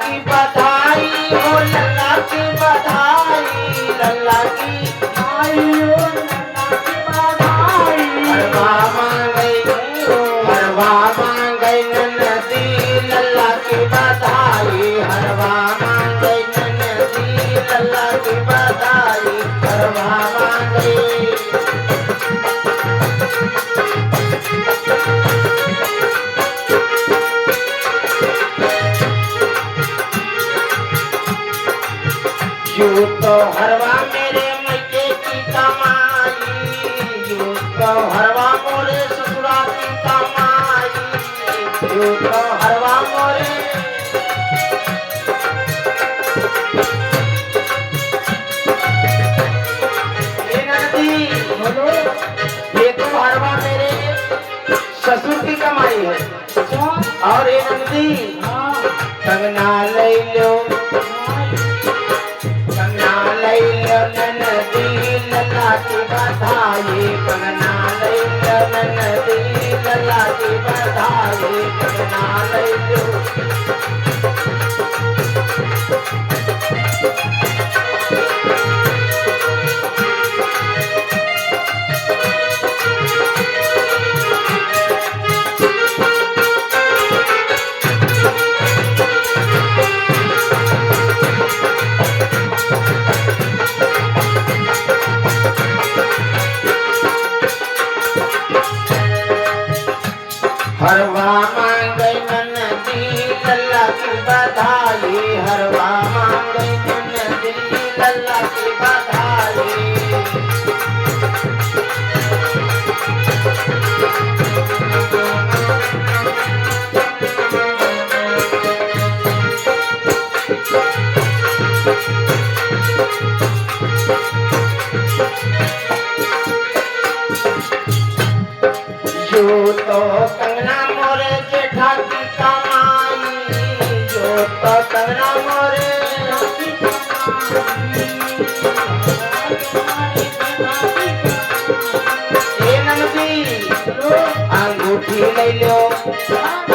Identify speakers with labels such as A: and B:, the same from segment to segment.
A: की बधाई हो, लल्ला की बधाई, लल्ला की
B: आई हो लल्ला की बधाई।
A: हरवा मांगई, हरवा मांगई ननदी, लल्ला की बधाई, हरवा मांगई ननदी, लल्ला की बधाई, हरवा मांगई। यूं तो हरवा मेरे मैके की कमाई, यूं तो हरवा मोरे ससुरा की कमाई, यूं तो हरवा मोरे ये ननदी
B: बोलो।
A: ये तो हरवा मेरे ससुर की कमाई है।
B: अच्छा।
A: और ये ननदी
B: हाँ।
A: कंगना ले लो, कंगना ले लो ननदी, लल्ला की बधाई, कंगना ले लो ननदी, लल्ला की बधाई, कंगना ले लो। हरवा मांगई ननदी, लल्ला की बधाई, हरवा मांगई ननदी, लल्ला की बधाई। जो तो कंगना मोरे जेठा की कमाई, जो तो कंगना मोरे ए ननदी अंगूठी ले लो,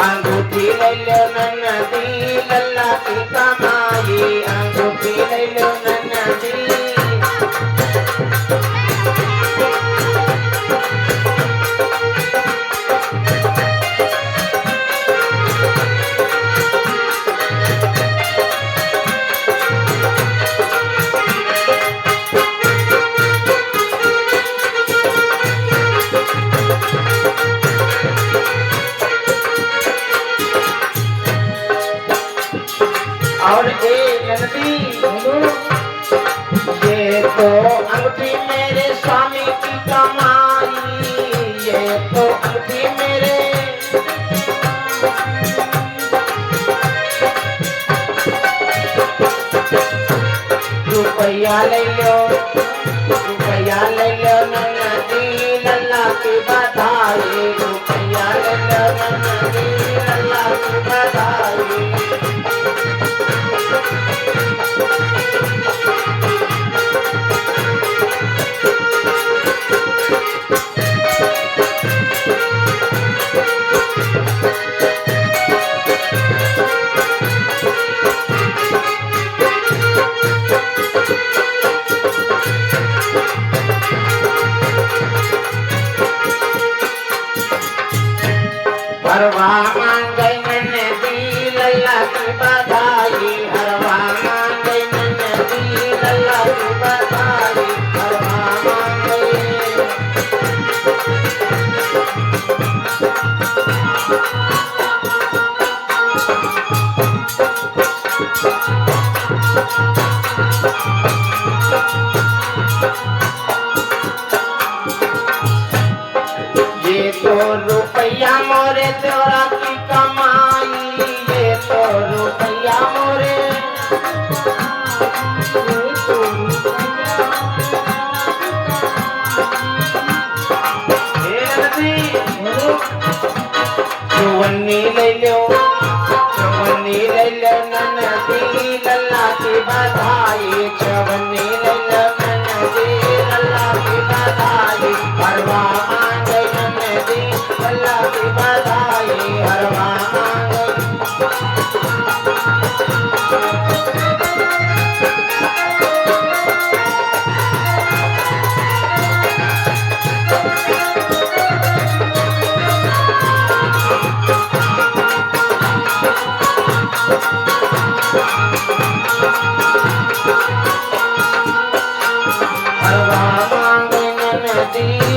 A: अंगूठी ले लो ननदी, लल्ला की कमाई, अंगूठी ले लो ननदी। और ए ननदी ये तो अंगूठी मेरे स्वामी की कमाई, ये तो अंगूठी मेरे रुपया ले लो, रुपया ले लो ननदी, लल्ला की बधाई, रुपया ले लो ननदी, लल्ला की बधाई। हरवा मांगई ननदी, लल्ला की बधाई, हरवा मांगई ननदी, लल्ला की बधाई, हरवा मांगई। ये तो रुपया मोरे तोरा की कमाई, ये तो रुपया मोरे हे ननदी चुवन्नी ले लो, चुवन्नी ले लो ननदी, लल्ला की बधाई, चुवन्नी ले लो ननदी, लल्ला की बधाई, हरवा मांगई ननदी, लल्ला की बधाई, हरवा मांगई।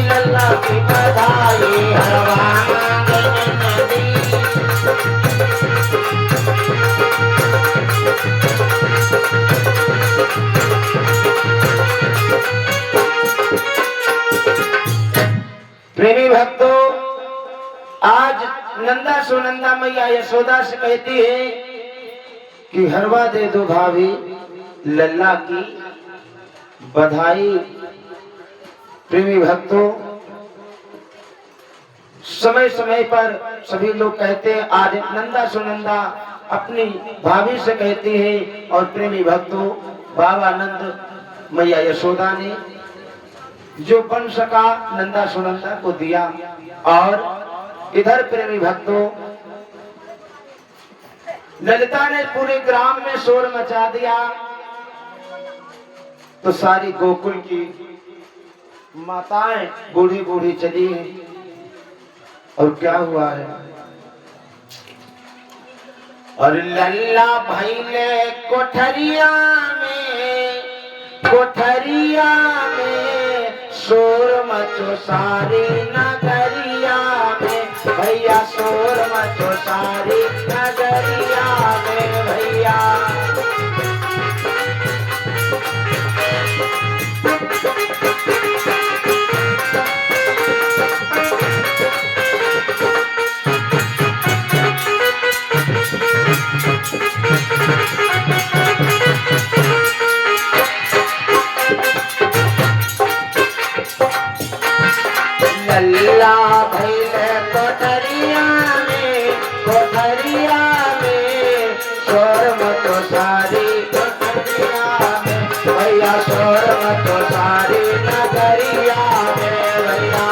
A: लल्ला की बधाई हरवा मांगे नदी। प्रेमी भक्तों, आज नंदा सुनंदा मैया यशोदा से कहती है कि हरवा दे दो भाभी, लल्ला की बधाई। प्रेमी भक्तों, समय समय पर सभी लोग कहते हैं, आज नंदा सुनंदा अपनी भाभी से कहती है। और प्रेमी भक्तों, बाबा नंद मैया यशोदा ने जो बन सका नंदा सुनंदा को दिया। और इधर प्रेमी भक्तों, ललिता ने पूरे ग्राम में शोर मचा दिया, तो सारी गोकुल की माताएं बूढ़ी बूढ़ी चली हैं। और क्या हुआ है, और लल्ला भैले कोठरिया में, कोठरिया में शोर मचो सारी नगरिया में भैया, शोर मचो सारी नगरिया में भैया। लल्ला भैले कोठरिया में, कोठरिया में शोर मचो सारी कोठरिया में भैया, शोर मचो सारी नगरिया में भैया।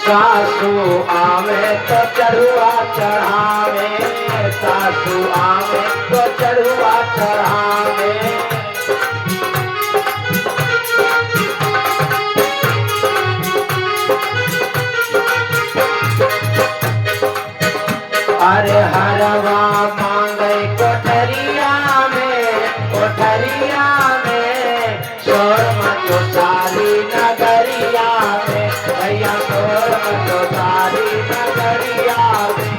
A: सासू आवे तो चढ़ुआ चढ़ावे, सासू आवे तो चढ़ुआ चढ़ावे। अरे हरवा मांगे कोठरिया में, कोठरिया में शोर मचो सारी नगरिया में भैया, शोर मचो सारी नगरिया में।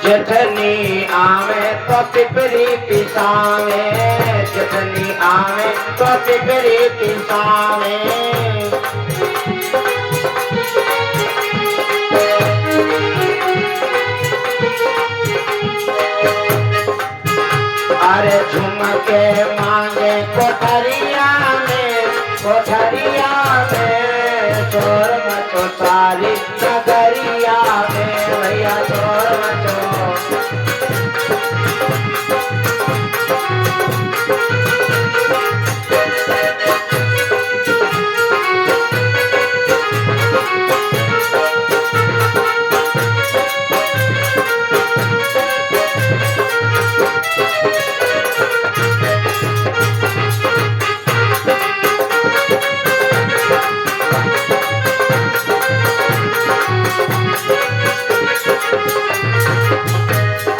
A: जठनी आवे तो पिपरी पिसावे, जठनी आवे तो पिपरी पिसावे। अरे झुमके मांगे कोठरिया में, कोठरिया में शोर मचो सारी नगरिया में भैया, शोर मचो।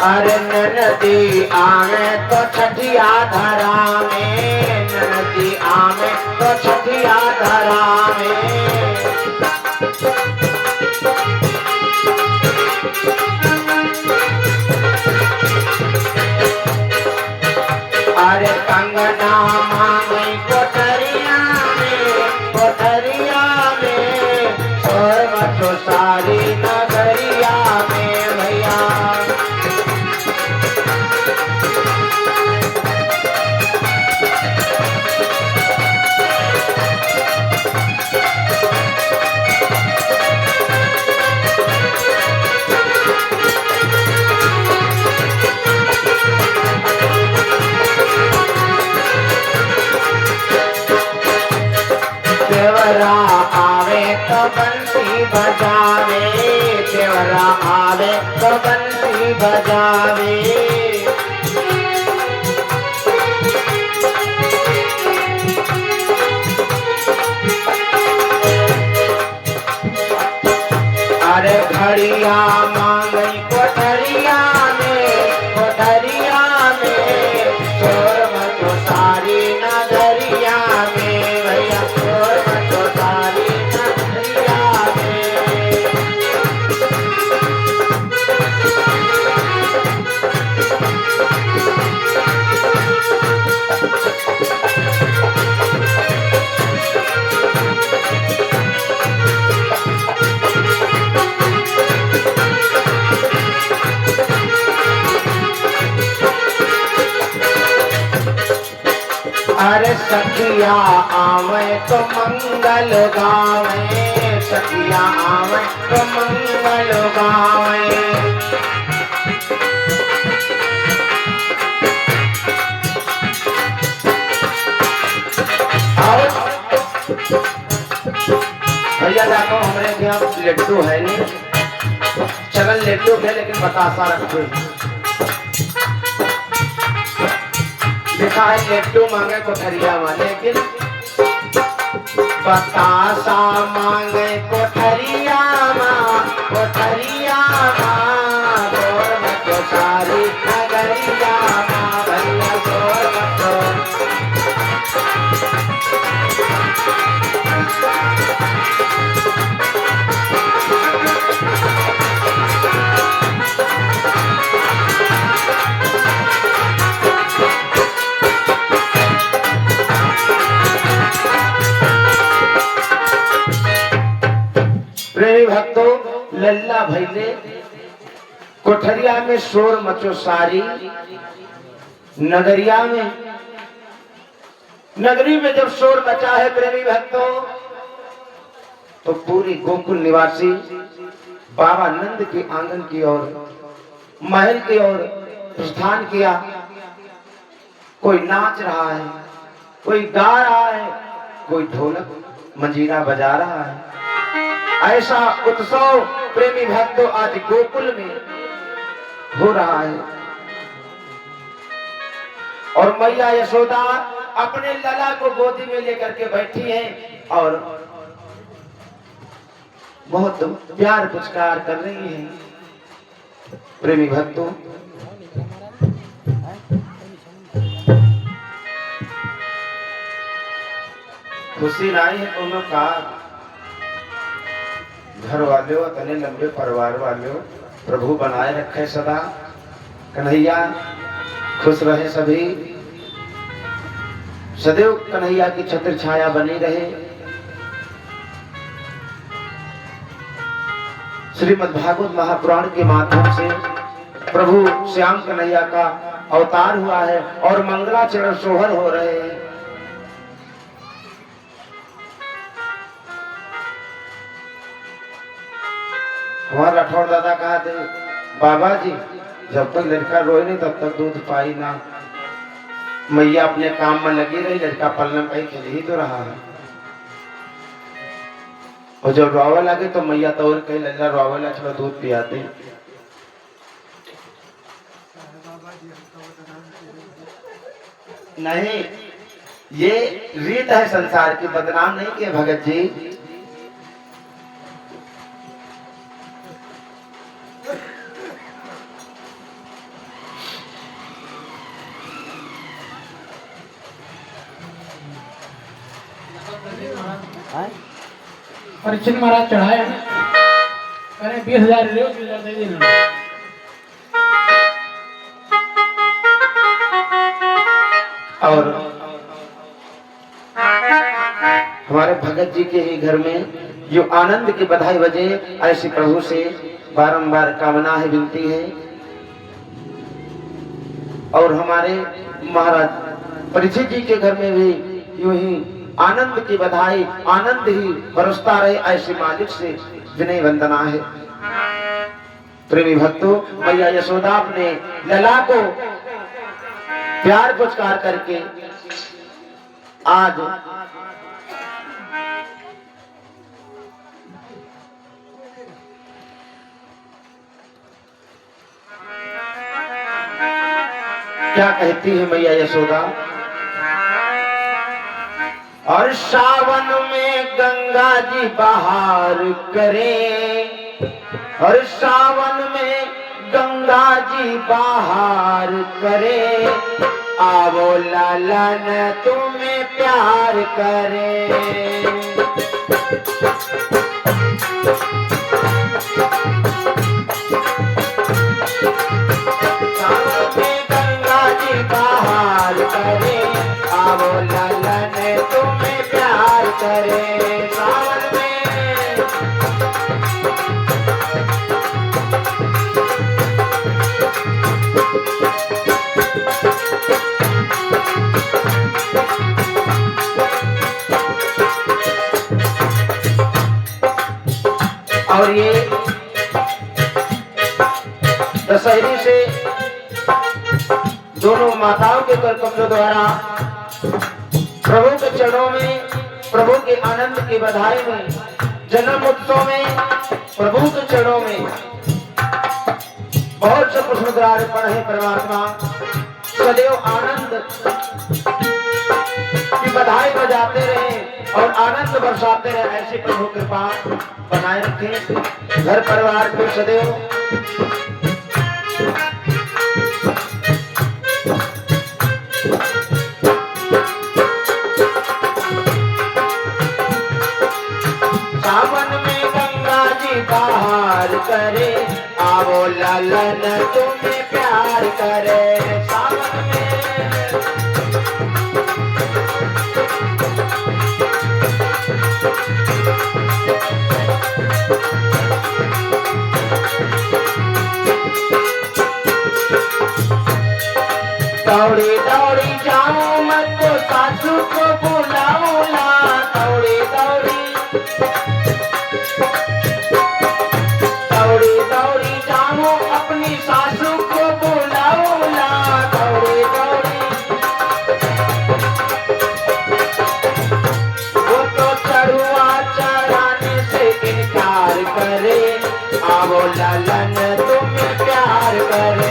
A: अरे नदी आवे तो छठिया धरा में, नदी आवे तो छठिया धरा में। सपना मांगे कोठरिया में शोर मचो सारी नगरिया में भैया। देवरा आवे तो बंसी बजावे, देवरा आवे तो बंसी बजावे। अरे घड़िया मांगई कोठरिया में चोर मचो सारी नगरिया में भैया, चोर मचो सारी नगरिया में। अरे सखिया आवे तो मंगल गावे, सखिया आवे तो मंगल गावे। भैया देखो हमारे यहाँ लड्डू है नहीं, चलन लड्डू है लेकिन बतासा रखो। लिखा है लड्डू मांगे कोठरिया में, लेकिन बतासा मांगे कोठरिया में, शोर मचो सारी नगरिया में भैया, शोर मचो। प्रेमी भक्तों, लल्ला भैले कोठरिया में शोर मचो सारी नगरिया में। नगरी में जब शोर मचा है प्रेमी भक्तों, तो पूरी गोकुल निवासी बाबा नंद के आंगन की ओर, महल की ओर प्रस्थान किया। कोई नाच रहा है, कोई गा रहा है, कोई ढोलक मंजीरा बजा रहा है। ऐसा उत्सव प्रेमी भक्तों आज गोकुल में हो रहा है। और मैया यशोदा अपने लला को गोदी में लेकर के बैठी है और बहुत प्यार पुचकार कर रही है। प्रेमी भक्तों, खुशी नहीं है उन्होंने कहा घर वाले हो, तने लंबे परिवार वाले हो, प्रभु बनाए रखे सदा, कन्हैया खुश रहे सभी, सदैव कन्हैया की छत्र छाया बनी रहे। श्रीमद् भागवत महापुराण के माध्यम से प्रभु श्याम कन्हैया का अवतार हुआ है और मंगलाचरण सोहर हो रहे हैं। हमारा राठौर दादा कहा थे, बाबा जी जब तक लड़का रोए नहीं तब तक दूध पाई ना। मैया अपने काम में लगी रही, लड़का पलने कहीं खेल ही तो रहा है। और जब रोवे लगे तो मैया तो और कहीं लगा रोवे लगा, चलो दूध पियाते। नहीं, ये रीत है संसार की, बदनाम नहीं किए भगत जी।
B: परीक्षित महाराज चढ़ाए करे 20,000 दे देना।
A: और हमारे भगत जी के ही घर में जो आनंद की बधाई बजे, ऐसी प्रभु से बारंबार कामना है, विनती है। और हमारे महाराज परिचित जी के घर में भी यूं ही आनंद की बधाई, आनंद ही बरसता रहे, ऐसे मालिक से विनय वंदना है। प्रेमी भक्तों, मैया यशोदा अपने लला को प्यार पुचकार करके आज क्या कहती है मैया यशोदा? और सावन में गंगा जी बहार करे, और सावन में गंगा जी बहार करे, आवो लालन तुम्हें प्यार करे। सावन में गंगा जी बहार करे, आवो लालन तुम्हें प्यार करे। सावन में और ये दशहरी से दोनों माताओं के कर कमलों द्वारा प्रभु के चरणों में, प्रभु के आनंद की बधाई में, जन्म उत्सव में, प्रभु के चरणों में बहुत से पुष्पद्रार्पण है। परमात्मा सदैव आनंद की बधाई बजाते रहे और आनंद बरसाते रहे, ऐसी प्रभु कृपा बनाए रखे घर परिवार को सदैव। सावन में गंगा जी बहार करे, आवो लालन तुम्हें प्यार करे। सावन में दौड़ी दौड़ी जाऊं मत तो सासू को बुलाऊं ला, दौड़ी दौड़ी दौड़ी दौड़ी जाऊं अपनी सासू को बुलाऊं ला, दौड़ी दौड़ी। वो तो चढ़ुआ चढ़ाने से इनकार करे, आवो लालन तुम्हें प्यार करे।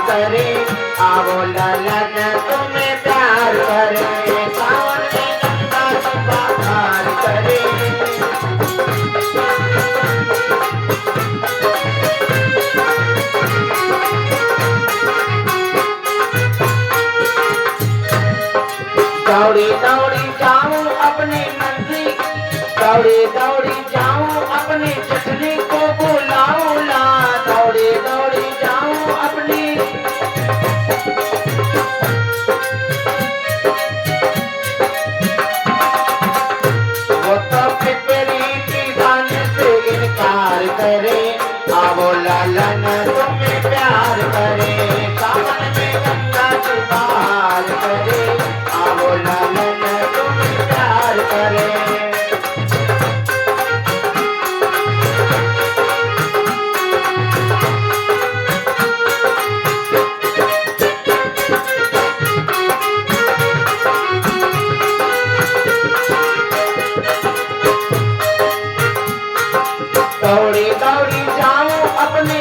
A: करे, आवो लालन तुम्हें प्यार करे। सावन में गंगा जी बहार करे, दौड़ी दौड़ी जाऊं अपनी नंदी, दौड़ी दौड़ी जाऊं अपनी चटनी को बुलाऊं ला, दौड़ी दौड़ी जाऊं अपनी। वो तो पिपरी की गाने से इनकार करे, आवो लालन तुम्हें प्यार करे। सावन में गंगा जी बहार करे, आवो लालन तुम्हें प्यार करे। दौड़ी दौड़ी जाऊं अपने